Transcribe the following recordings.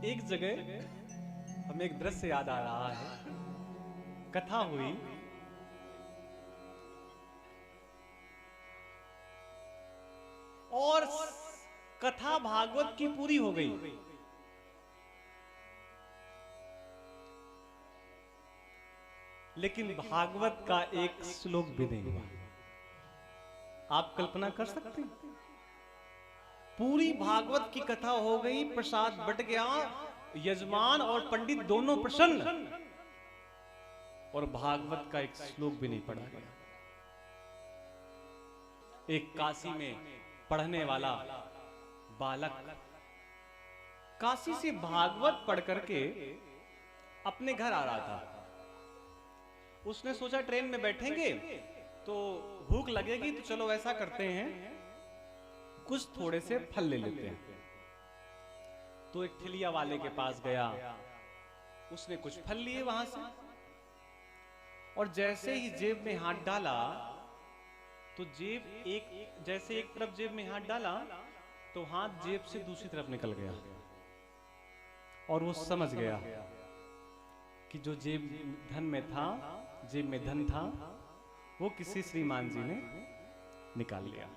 एक जगह हमें एक दृश्य याद आ रहा है। कथा हुई और कथा भागवत की पूरी हो गई, लेकिन भागवत का एक श्लोक भी नहीं हुआ। आप कल्पना कर सकते हैं? पूरी भागवत की कथा हो गई, प्रसाद बट गया, यजमान और पंडित दोनों प्रसन्न, और भागवत का एक श्लोक भी नहीं पढ़ा गया। एक काशी में पढ़ने वाला बालक काशी से भागवत पढ़ करके अपने घर आ रहा था। उसने सोचा ट्रेन में बैठेंगे तो भूख लगेगी, तो चलो ऐसा करते हैं कुछ थोड़े से फल ले लेते हैं। तो एक ठेलिया वाले के पास गया, उसने कुछ फल लिए वहां से, और जैसे ही जेब में हाथ डाला तो जेब जैसे एक तरफ जेब में हाथ डाला तो हाथ जेब से दूसरी तरफ निकल गया, और वो समझ गया कि जो जेब में धन था वो किसी श्रीमान जी ने निकाल लिया।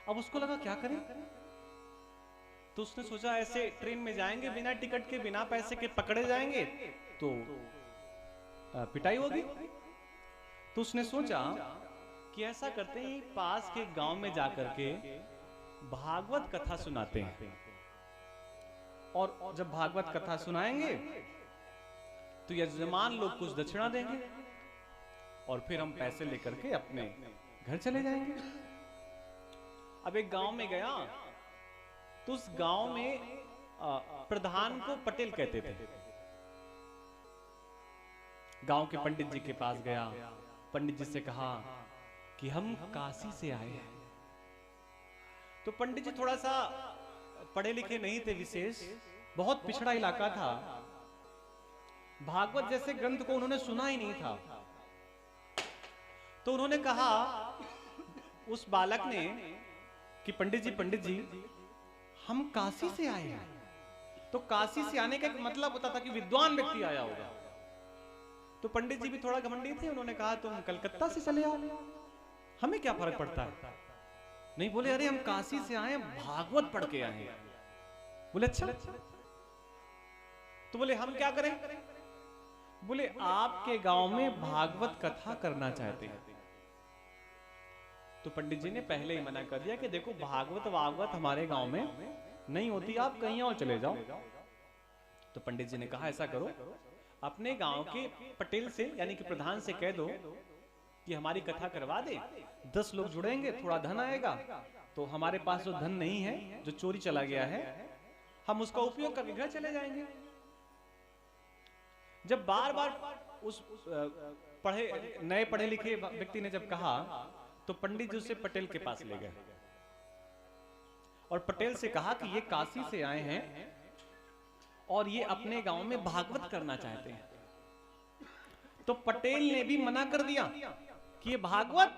अब उसको लगा क्या करें, तो उसने सोचा ऐसे ट्रेन में जाएंगे बिना टिकट के, बिना पैसे के पकड़े जाएंगे तो पिटाई होगी। तो उसने सोचा कि ऐसा करते हैं, पास के गांव में जाकर के भागवत कथा सुनाते हैं, और जब भागवत कथा सुनाएंगे तो यजमान लोग कुछ दक्षिणा देंगे, और फिर हम पैसे लेकर के अपने घर चले जाएंगे। अब एक गांव में गया तो उस गांव में प्रधान को पटेल कहते थे। गांव के पंडित जी के पास गया, पंडित जी से कहा कि हम काशी से आए हैं। तो पंडित जी थोड़ा सा पढ़े लिखे नहीं थे, विशेष बहुत पिछड़ा इलाका था, भागवत जैसे ग्रंथ को उन्होंने सुना ही नहीं था। तो उन्होंने कहा उस बालक ने कि पंडित जी हम काशी से आए हैं। तो काशी से आने का एक मतलब होता था कि विद्वान व्यक्ति आया होगा। तो पंडित जी भी थोड़ा घमंडी थे, उन्होंने कहा तुम कलकत्ता से चले आओ, हमें क्या फर्क पड़ता है। नहीं, बोले अरे हम काशी से आए, भागवत पढ़ के आए हैं। बोले अच्छा। तो बोले हम क्या करें। बोले आपके गांव में भागवत कथा करना चाहते हैं। तो पंडित जी ने पहले ही मना कर दिया कि देखो भागवत हमारे गांव में नहीं होती, आप कहीं और चले जाओ। तो पंडित जी ने कहा ऐसा करो, अपने गांव के पटेल से यानी कि प्रधान से कह दो कि हमारी कथा करवा दे, 10 लोग जुड़ेंगे, थोड़ा धन आएगा, तो हमारे पास जो धन नहीं है, जो चोरी चला गया है, हम उसका उपयोग करके घर चले जाएंगे। जब बार बार उस नए पढ़े लिखे व्यक्ति ने जब कहा, तो पंडित जी उसे पटेल के पास ले गए और पटेल से कहा कि ये काशी से आए हैं और ये अपने गांव में भागवत करना चाहते हैं। तो पटेल ने भी मना कर दिया कि ये भागवत,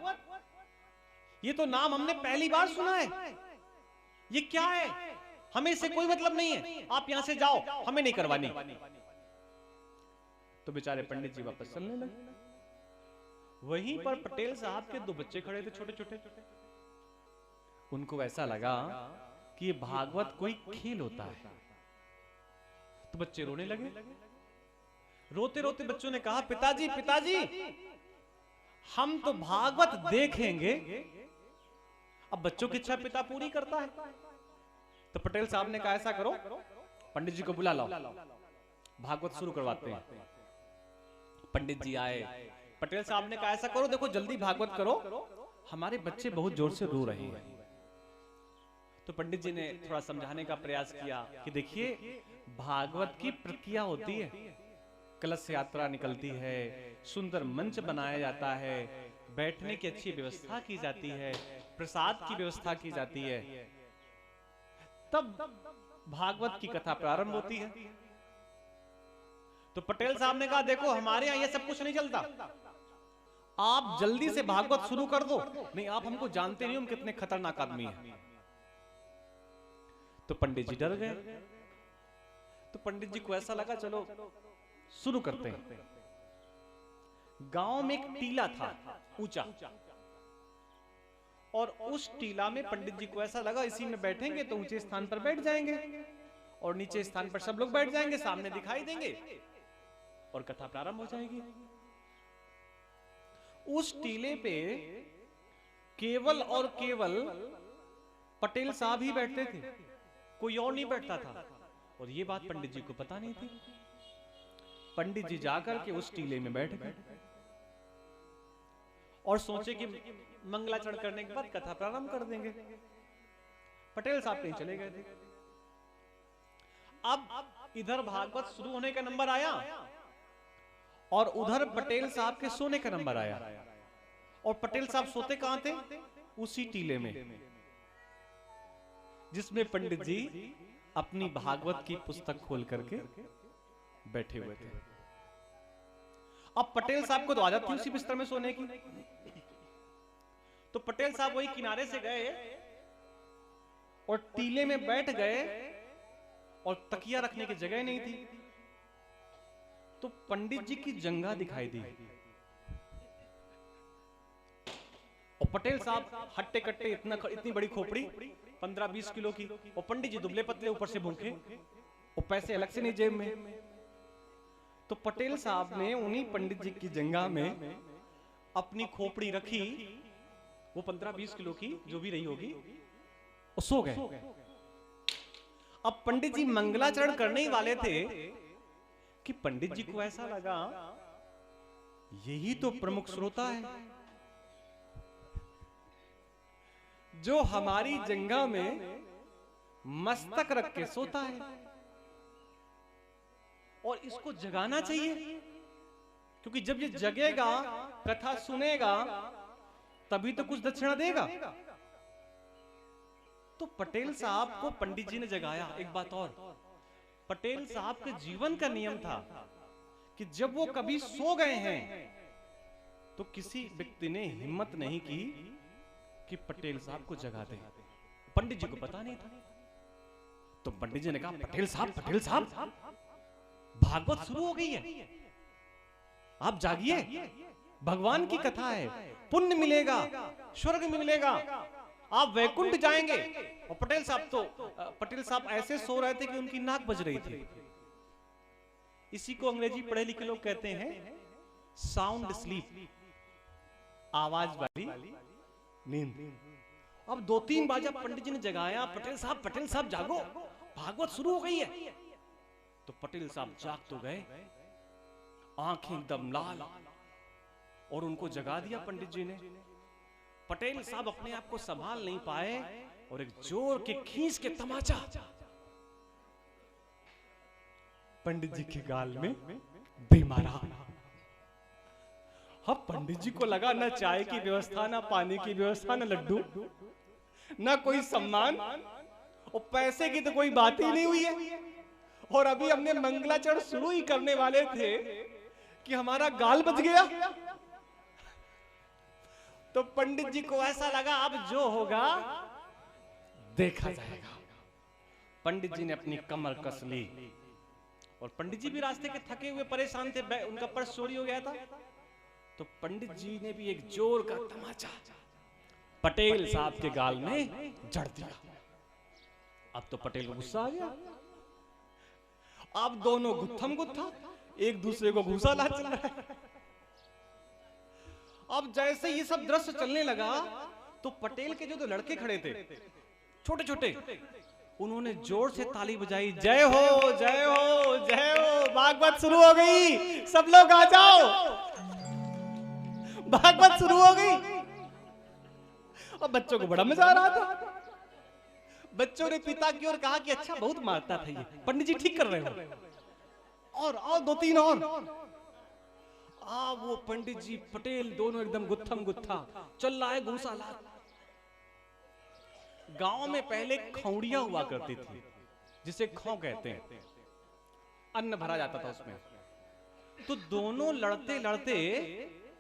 ये तो नाम हमने पहली बार सुना है, ये क्या है, हमें इससे कोई मतलब नहीं है, आप यहां से जाओ, हमें नहीं करवानी। तो बेचारे पंडित जी वापस चलने लगे। वहीं पर पटेल साहब के 2 बच्चे खड़े थे, छोटे छोटे। उनको ऐसा लगा कि ये भागवत कोई खेल होता है, तो बच्चे रोने लगे। रोते रोते बच्चों ने कहा पिताजी हम तो भागवत देखेंगे। अब बच्चों की इच्छा पिता पूरी करता है। तो पटेल साहब ने कहा ऐसा करो, पंडित जी को बुला लाओ, भागवत शुरू करवाते हैं। पंडित जी आए, पटेल साहब ने कहा ऐसा करो, देखो जल्दी भागवत करो, हमारे बच्चे बहुत जोर से रो रहे हैं। तो पंडित जी ने थोड़ा समझाने का प्रयास किया कि देखिए भागवत की प्रक्रिया होती है, कलश यात्रा निकलती है, सुंदर मंच बनाया जाता है, बैठने की अच्छी व्यवस्था की जाती है, प्रसाद की व्यवस्था की जाती है, तब भागवत की कथा प्रारंभ होती है। तो पटेल साहब ने कहा देखो हमारे यहाँ ये सब कुछ नहीं चलता, आप जल्दी से भागवत शुरू कर दो, नहीं आप हमको जानते नहीं हम कितने खतरनाक आदमी हैं। तो पंडित जी डर गए। पंडित जी को ऐसा लगा चलो शुरू करते हैं। गांव में एक टीला था ऊंचा, और उस टीला में पंडित जी को ऐसा लगा इसी में बैठेंगे तो ऊंचे स्थान पर बैठ जाएंगे और नीचे स्थान पर सब लोग बैठ जाएंगे, सामने दिखाई देंगे और कथा प्रारंभ हो जाएगी। उस टीले पे केवल और केवल पटेल साहब ही बैठते थे, कोई और नहीं बैठता था, और ये बात पंडित जी को पता नहीं थी। पंडित जी जाकर के उस टीले में बैठ गए और सोचे कि मंगलाचरण करने के बाद कथा प्रारंभ कर देंगे। पटेल साहब कहीं चले गए थे। अब इधर भागवत शुरू होने का नंबर आया और उधर पटेल साहब के सोने का नंबर आया, और पटेल साहब सोते कहां थे? उसी टीले में जिसमें पंडित जी अपनी भागवत की पुस्तक खोल करके बैठे हुए थे। अब पटेल साहब को तो आदत थी उसी बिस्तर में सोने की, तो पटेल साहब वही किनारे से गए और टीले में बैठ गए और तकिया रखने की जगह नहीं थी, तो पंडित जी की जंघा दिखाई दी और पटेल साहब हट्टे कट्टे, इतनी बड़ी खोपड़ी 15-20 किलो की, और पंडित जी दुबले पतले, ऊपर से भूखे और पैसे अलग से नहीं जेब में। तो पटेल साहब ने उन्हीं पंडित जी की जंघा में अपनी खोपड़ी रखी, वो 15-20 किलो की जो भी रही होगी, और सो गए। अब पंडित जी मंगलाचरण करने ही वाले थे कि पंडित जी को ऐसा लगा यही तो प्रमुख श्रोता है जो हमारी जंघा में मस्तक रख के सोता है, और इसको जगाना चाहिए, क्योंकि जब ये जगेगा, कथा सुनेगा, तभी तो कुछ दक्षिणा देगा। तो पटेल साहब को पंडित जी ने जगाया। एक बात और, पटेल साहब के जीवन का नियम था कि जब वो कभी सो गए हैं तो किसी व्यक्ति ने हिम्मत नहीं की कि पटेल साहब को जगा दे। पंडित जी को पता नहीं था, तो पंडित जी ने कहा पटेल साहब भागवत शुरू हो गई है, आप जागिए, भगवान की कथा है, पुण्य मिलेगा, स्वर्ग में मिलेगा, आप वैकुंठ जाएंगे। और पटेल साहब ऐसे सो रहे थे कि उनकी नाक बज रही थी। इसी को अंग्रेजी पढ़े लिखे लोग कहते हैं साउंड स्लीप, आवाज वाली नींद। अब 2-3 बार जब पंडित जी ने जगाया, पटेल साहब जागो, भागवत शुरू हो गई है, तो पटेल साहब जाग तो गए, आंखें एकदम लाल, और उनको जगा दिया पंडित जी ने। पटेल साहब अपने आप को संभाल नहीं पाए और एक जोर के खींच के तमाचा पंडित जी के गाल में दे मारा। अब पंडित जी को लगा ना चाय की व्यवस्था, ना पानी की व्यवस्था, ना लड्डू, ना कोई सम्मान, और पैसे की तो कोई बात ही नहीं हुई है, और अभी हमने मंगलाचरण शुरू ही करने वाले थे कि हमारा गाल बच गया। तो पंडित जी को ऐसा लगा अब जो होगा देखा जाएगा। पंडित जी ने अपनी कमर कस ली, और पंडित जी भी रास्ते के थके हुए परेशान थे, उनका पर्स चोरी हो गया था, तो पंडित जी ने भी एक जोर का तमाचा पटेल साहब के गाल में जड़ दिया। अब तो पटेल को गुस्सा आ गया, अब दोनों गुत्थम गुत्था एक दूसरे को घूसा ला चला रहा है। अब जैसे ये सब दृश्य चलने लगा तो पटेल के जो लड़के खड़े थे छोटे छोटे, उन्होंने जोर से ताली बजाई, जय हो जय हो जय हो, भागवत शुरू हो गई, सब लोग आ जाओ, भागवत शुरू हो गई। और बच्चों को बड़ा मजा आ रहा था। बच्चों ने पिता की ओर कहा कि अच्छा बहुत मारता था ये, पंडित जी ठीक कर रहे हो, और 2-3 और। वो पंडित जी पटेल दोनों एकदम गुत्थम गुत्था चल रहा है, घूसा ला। गांव में पहले खौड़ियां हुआ करती थी, जिसे खौ कहते हैं, अन्न भरा जाता था उसमें। तो दोनों लड़ते लड़ते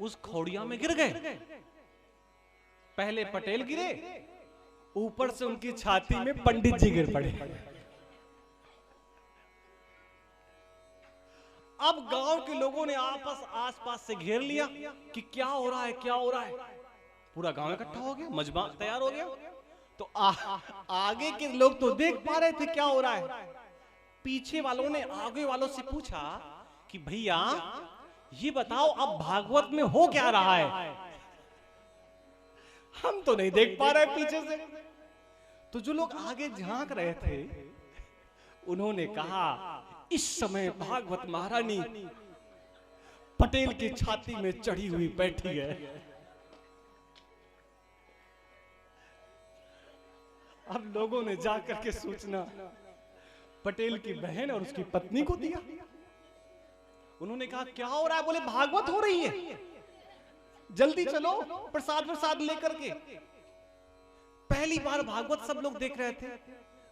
उस खौड़िया में गिर गए। पहले पटेल गिरे, ऊपर से उनकी छाती में पंडित जी गिर पड़े। अब गांव के लोगों ने आसपास से घेर लिया कि क्या हो रहा है, क्या हो रहा है। पूरा गांव इकट्ठा हो गया, मजमा तैयार हो गया। तो आगे के लोग तो देख पा रहे थे क्या हो रहा है। पीछे वालों ने आगे वालों से पूछा कि भैया ये बताओ अब भागवत में हो क्या रहा है, हम तो नहीं देख पा रहे पीछे से। तो जो लोग आगे झांक रहे थे उन्होंने कहा, इस समय भागवत महारानी पटेल की छाती में चढ़ी हुई बैठी है। अब लोगों ने जाकर के सूचना पटेल की बहन और उसकी पत्नी को दिया। उन्होंने कहा क्या हो रहा है? बोले भागवत हो रही है, जल्दी चलो प्रसाद लेकर के। पहली बार भागवत सब लोग देख रहे थे।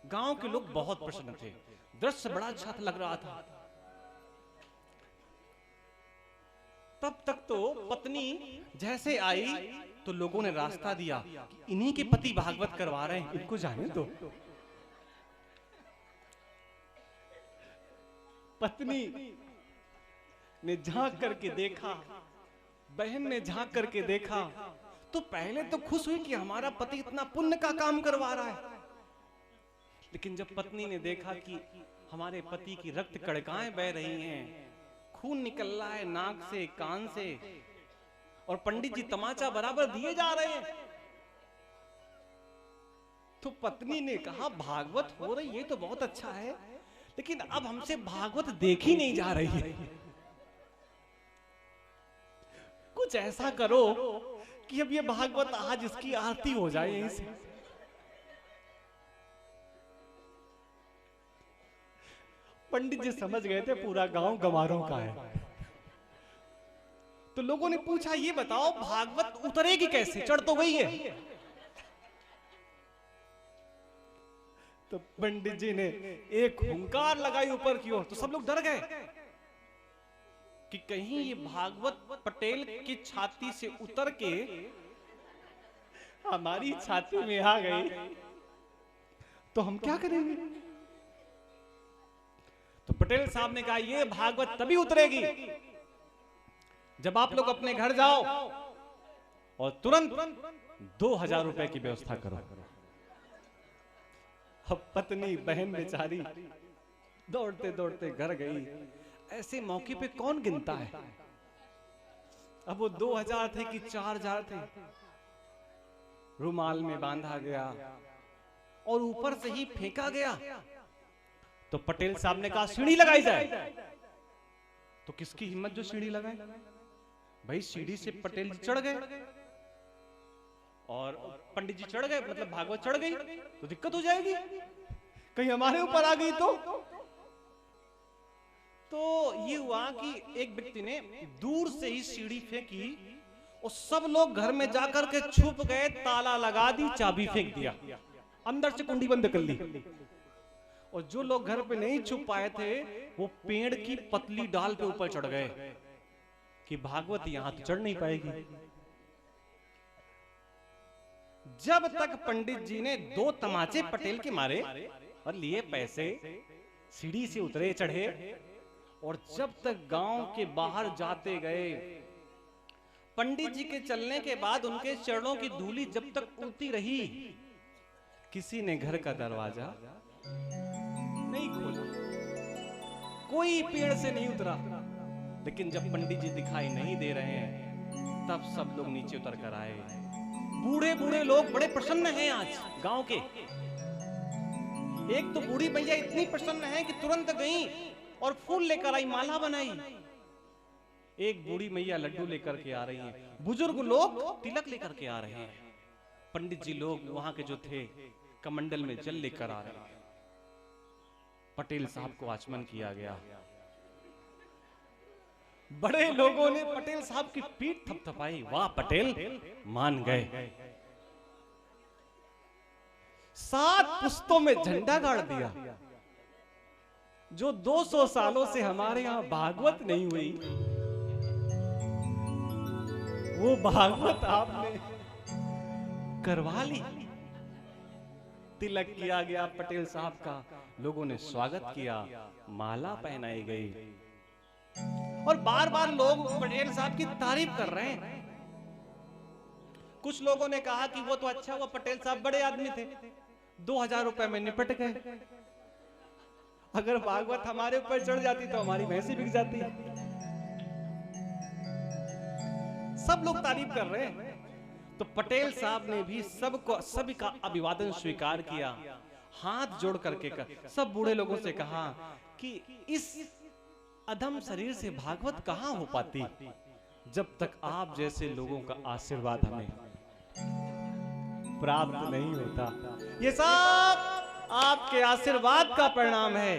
गांव के लोग बहुत प्रसन्न थे, दृश्य बड़ा अच्छा लग रहा था। तब तक तो पत्नी जैसे आई तो लोगों ने रास्ता दिया कि इन्हीं के पति भागवत करवा रहे हैं, इनको जाने दो। पत्नी ने झांक करके देखा, बहन ने झांक करके देखा, तो पहले तो खुश हुई कि हमारा पति इतना पुण्य का काम करवा रहा है। लेकिन जब पत्नी ने देखा कि हमारे पति की रक्त कणिकाएं बह रही हैं, खून निकल रहा है नाक से कान से, और पंडित जी तमाचा बराबर दिए जा रहे हैं, तो पत्नी ने कहा भागवत हो रही है तो बहुत अच्छा है, लेकिन अब हमसे भागवत देखी नहीं जा रही है। कुछ ऐसा करो कि अब ये भागवत आज इसकी आरती हो जाए यहीं से। पंडित जी समझ गए थे पूरा गांव गंवारों का है। तो लोगों ने पूछा ये बताओ भागवत उतरेगी कैसे, चढ़ तो गई है। तो पंडित जी ने एक हुंकार लगाई ऊपर की ओर, तो सब लोग डर गए कि कहीं ये भागवत पटेल की छाती से उतर के हमारी छाती में आ गई तो हम क्या करेंगे। तो पटेल साहब ने कहा ये भागवत तभी उतरेगी जब आप लोग अपने घर जाओ और तुरंत 2000 रुपए की व्यवस्था करो। अब पत्नी बहन बेचारी दौड़ते दौड़ते घर गई। ऐसे मौके पे कौन गिनता है। अब वो 2000 थे कि 4000 थे, रुमाल में बांधा गया और ऊपर से ही फेंका गया। तो पटेल साहब ने कहा सीढ़ी लगाई जाए। तो किसकी हिम्मत जो सीढ़ी लगाए। भाई सीढ़ी से पटेल जी चढ़ गए और पंडित जी चढ़ गए, मतलब भागवत चढ़ गई तो दिक्कत हो जाएगी, कहीं हमारे ऊपर आ गई तो ये हुआ कि एक व्यक्ति ने दूर से ही सीढ़ी फेंकी और सब लोग घर में जाकर के छुप गए, ताला लगा दी, चाबी फेंक दिया, अंदर से कुंडी बंद कर ली। और जो लोग घर पे नहीं छुप पाए थे वो पेड़ की पतली डाल पे ऊपर चढ़ गए कि भागवत यहां तो चढ़ नहीं पाएगी। जब तक पंडित जी ने 2 तमाचे पटेल के मारे और लिए पैसे, सीढ़ी से उतरे चढ़े, और जब तक गांव के बाहर जाते गए, पंडित जी के चलने के बाद उनके चरणों की धूली जब तक उड़ती रही, किसी ने घर का दरवाजा नहीं खोला, कोई पेड़ से नहीं उतरा। लेकिन जब पंडित जी दिखाई नहीं दे रहे हैं तब सब लोग नीचे उतर कर आए। बूढ़े बूढ़े लोग बड़े प्रसन्न हैं आज गांव के। एक तो बूढ़ी भैया इतनी प्रसन्न है कि तुरंत गई और फूल लेकर आई, माला बनाई। एक बूढ़ी मैया लड्डू लेकर के आ रही हैं, बुजुर्ग लोग तिलक लेकर के आ रहे हैं, पंडित जी लोग वहां के जो थे कमंडल में जल लेकर आ रहे हैं। पटेल साहब को आचमन किया गया। बड़े लोगों ने पटेल साहब की पीठ थपथपाई, वाह पटेल मान गए। 7 पुस्तों में झंडा गाड़ दिया। जो 200 सालों से हमारे यहां भागवत नहीं हुई वो भागवत आपने करवा ली। तिलक किया गया पटेल साहब का, लोगों ने स्वागत किया, माला पहनाई गई। और बार बार लोग पटेल साहब की तारीफ कर रहे हैं। कुछ लोगों ने कहा कि वो तो अच्छा हुआ, पटेल साहब बड़े आदमी थे, 2000 रुपए में निपट गए। अगर भागवत हमारे ऊपर चढ़ जाती तो हमारी भैंसी बिक जाती। सब लोग तारीफ कर रहे हैं, तो पटेल साहब ने भी सभी का अभिवादन स्वीकार किया, हाथ जोड़ करके सब बूढ़े लोगों से कहा कि इस अधम शरीर से भागवत कहां हो पाती, जब तक आप जैसे लोगों का आशीर्वाद हमें प्राप्त नहीं होता। ये सब आपके आशीर्वाद का परिणाम है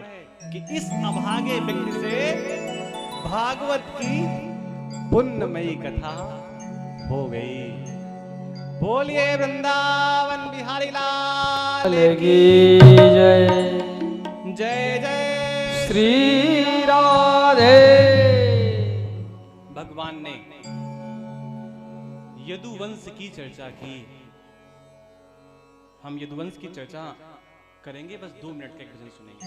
कि इस अभागे व्यक्ति से भागवत की पुण्यमयी कथा हो गई। बोलिए वृंदावन बिहारी लाल की जय। जय जय श्री राधे। भगवान ने यदुवंश की चर्चा की। हम यदुवंश की चर्चा करेंगे, बस 2 मिनट का एक भजन सुनेंगे।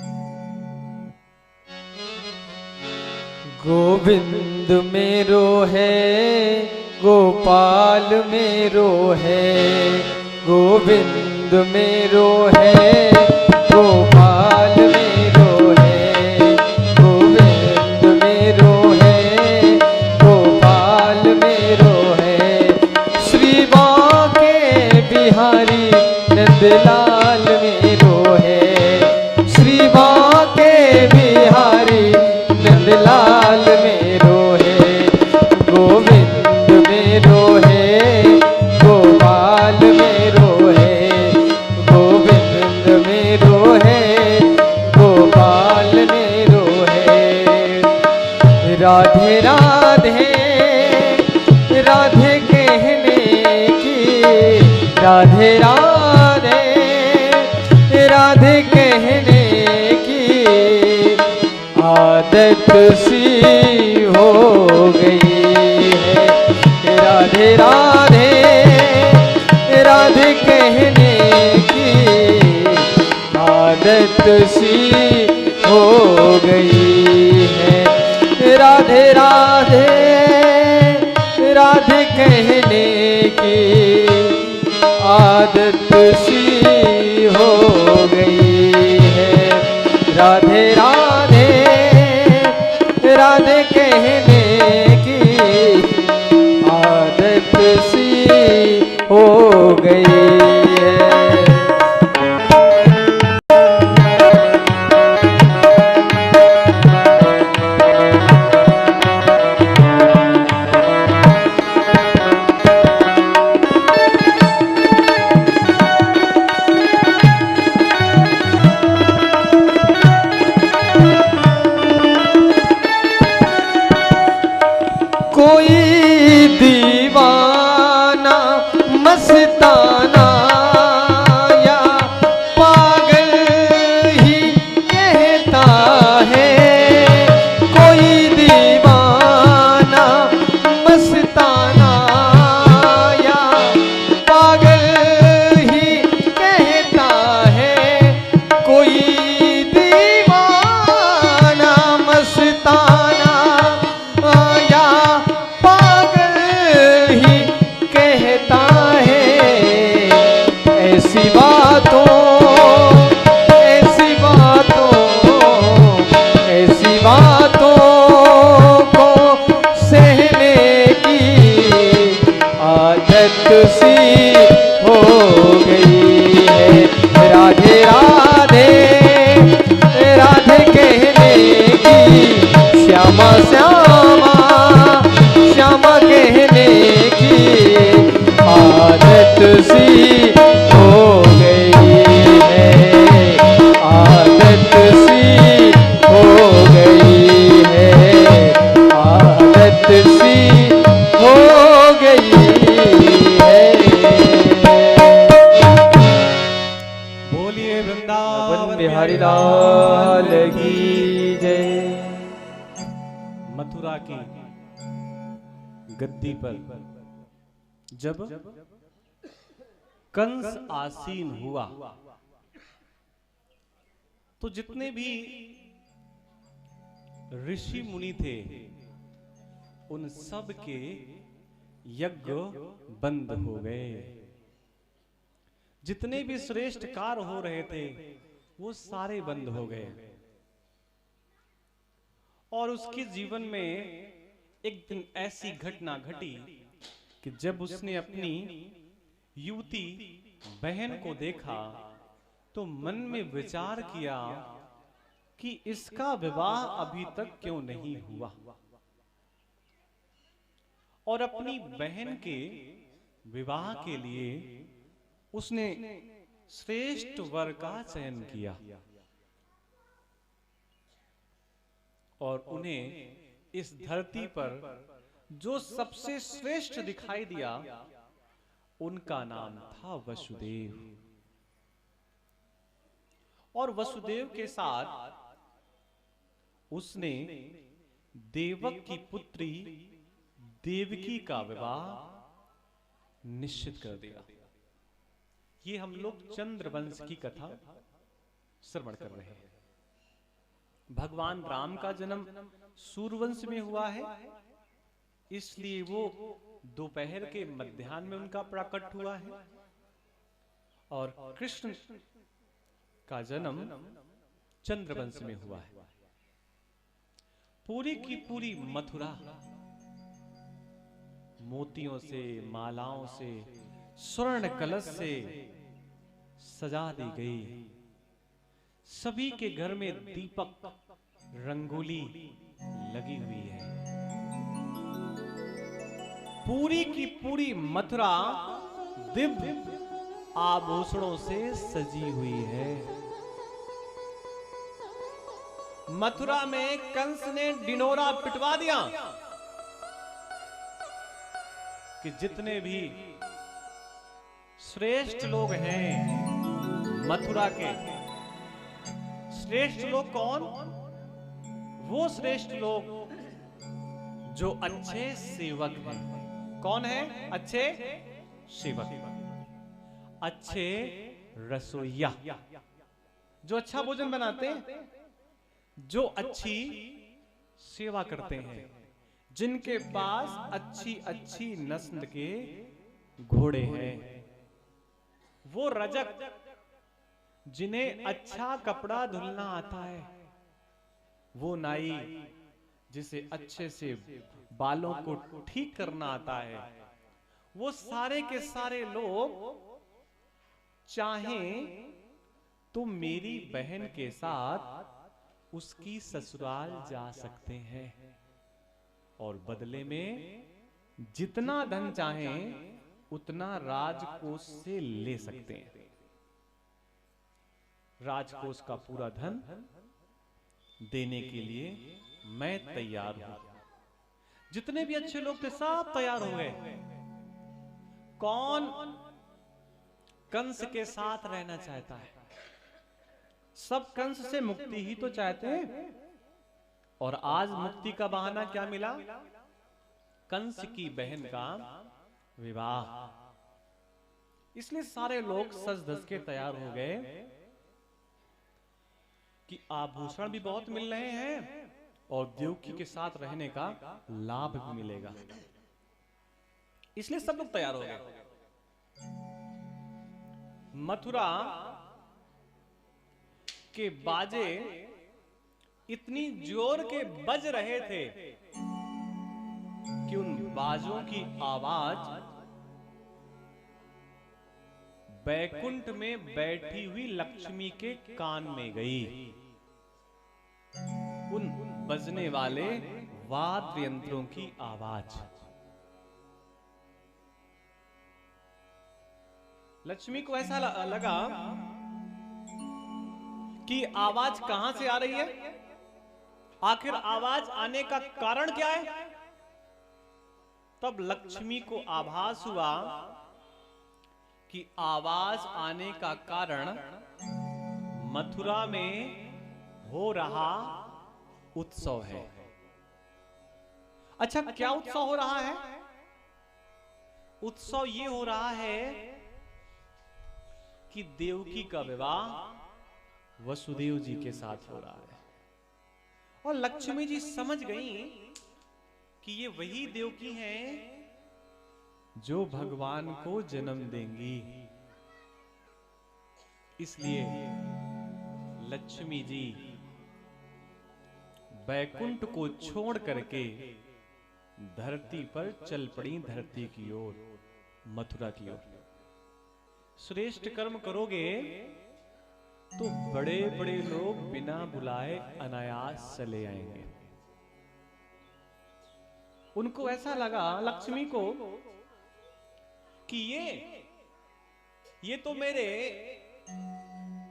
गोविंद मेरो है, गोपाल मेरो है, गोविंद मेरो है, गोपाल मेरो है, गोविंद मेरो है, गोपाल मेरो है, श्री बांके बिहारी नंदलाल मेरो है, श्री बांके बिहारी नंदलाल मेरो है, गोविंद मेरो है, गोपाल मेरो है, गोविंद मेरो है, गोपाल मेरो है। राधे राधे राधे कहने की, राधे राधे राधे कहने की आदत सी हो गई है। राधे राधे राधे कहने की आदत सी हो गई है। राधे राधे राधे कहने की आदत सी हो गई है। राधे राधे राधे कहने की आदत सी हो गई है। कोई दीवाना मस्ताना या पागल ही कहता है। कोई दीवाना मस्ताना या पागल ही कहता है। कोई दीवाना मस्ताना या पागल ही कहता है। ऐसी बातों ऐसी बातों ऐसी बातों को सहने की आदत सी हो गई है। राधे राधे राधे कहने की श्यामा श्यामा श्यामा कहने की आदत सी हो गई है। आदत सी हो गई है। आदत सी हो गई है। बोलिए वृंदावन बिहारी लाल की जय। मथुरा की गद्दी पर जब कंस आसीन हुआ तो जितने भी ऋषि मुनि थे, उन सब के यज्ञ बंद हो गए। जितने भी श्रेष्ठ कार्य हो रहे थे वो सारे बंद हो गए। और उसके जीवन में एक दिन ऐसी घटना घटी कि जब उसने अपनी युवती बहन को देखा तो मन में विचार किया कि इसका विवाह अभी तक क्यों नहीं हुआ, और अपनी बहन के विवाह के लिए उसने श्रेष्ठ वर का चयन किया और उन्हें इस धरती पर जो सबसे श्रेष्ठ दिखाई दिया उनका नाम था वसुदेव। और वसुदेव के साथ उसने देवक की पुत्री देवकी का विवाह निश्चित कर दिया। ये हम लोग चंद्रवंश की कथा श्रवण कर रहे हैं। भगवान राम का जन्म सूर्यवंश में हुआ है, इसलिए वो दोपहर के मध्याह्न में उनका प्रकट हुआ है। और कृष्ण का जन्म चंद्रवंश में हुआ है। पूरी की पूरी मथुरा मोतियों से, मालाओं से, स्वर्ण कलश से सजा दी गई। सभी के घर में दीपक, रंगोली लगी हुई है। पूरी की पूरी मथुरा दिव्य आभूषणों से सजी हुई है। मथुरा में कंस ने डिनोरा पिटवा दिया कि जितने भी श्रेष्ठ लोग हैं मथुरा के, श्रेष्ठ लोग कौन? वो श्रेष्ठ लोग जो अच्छे सेवक हैं। कौन है अच्छे सेवक? अच्छे रसोइया, जो अच्छा भोजन बनाते हैं, जो अच्छी सेवा करते हैं, जिनके पास अच्छी अच्छी नस्ल के घोड़े हैं। वो रजक, जिन्हें अच्छा कपड़ा धुलना आता है। वो नाई, जिसे अच्छे से बालों को ठीक करना आता है। वो सारे के सारे लोग चाहें तो मेरी बहन के साथ उसकी ससुराल जा सकते हैं और बदले में जितना धन चाहें उतना राजकोष से ले सकते हैं। राजकोष का पूरा धन देने के लिए मैं तैयार हूं। जितने भी अच्छे लोग थे सब तैयार हो गए। कौन कंस के साथ रहना चाहता है? सब कंस से मुक्ति ही तो चाहते हैं। और आज मुक्ति का बहाना क्या मिला? कंस की बहन का विवाह। इसलिए सारे लोग सज धज के तैयार हो गए कि आभूषण भी बहुत मिल रहे हैं और देवकी के साथ रहने का लाभ भी मिलेगा। इसलिए सब लोग तैयार हो गए। मथुरा के बाजे इतनी जोर के बज रहे थे कि उन बाजों की आवाज बैकुंठ में बैठी हुई लक्ष्मी के कान में गई। उन बजने वाले वाद्य यंत्रों की आवाज लक्ष्मी को ऐसा लगा कि आवाज कहां से आ रही है, आखिर आवाज आने का कारण क्या है। तब लक्ष्मी को आभास हुआ कि आवाज आने का कारण मथुरा में हो रहा उत्सव है। अच्छा, क्या उत्सव हो रहा है? उत्सव ये हो रहा है कि देवकी का विवाह वसुदेव जी के साथ हो रहा है। और लक्ष्मी जी समझ गई कि ये वही देवकी हैं जो भगवान को जन्म देंगी। इसलिए लक्ष्मी जी बैकुंठ को छोड़ करके धरती पर चल पड़ी, धरती की ओर, मथुरा की ओर। श्रेष्ठ कर्म करोगे तो बड़े बड़े लोग बिना बुलाए अनायास चले आएंगे। उनको ऐसा लगा लक्ष्मी को कि ये तो मेरे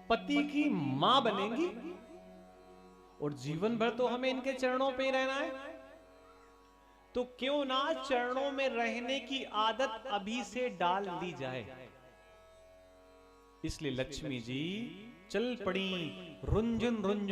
पति की मां बनेंगी और जीवन भर तो हमें इनके चरणों पे ही रहना है, तो क्यों ना चरणों में रहने की आदत अभी से डाल दी जाए। इसलिए लक्ष्मी जी चल पड़ी रुंझुन रुंझुन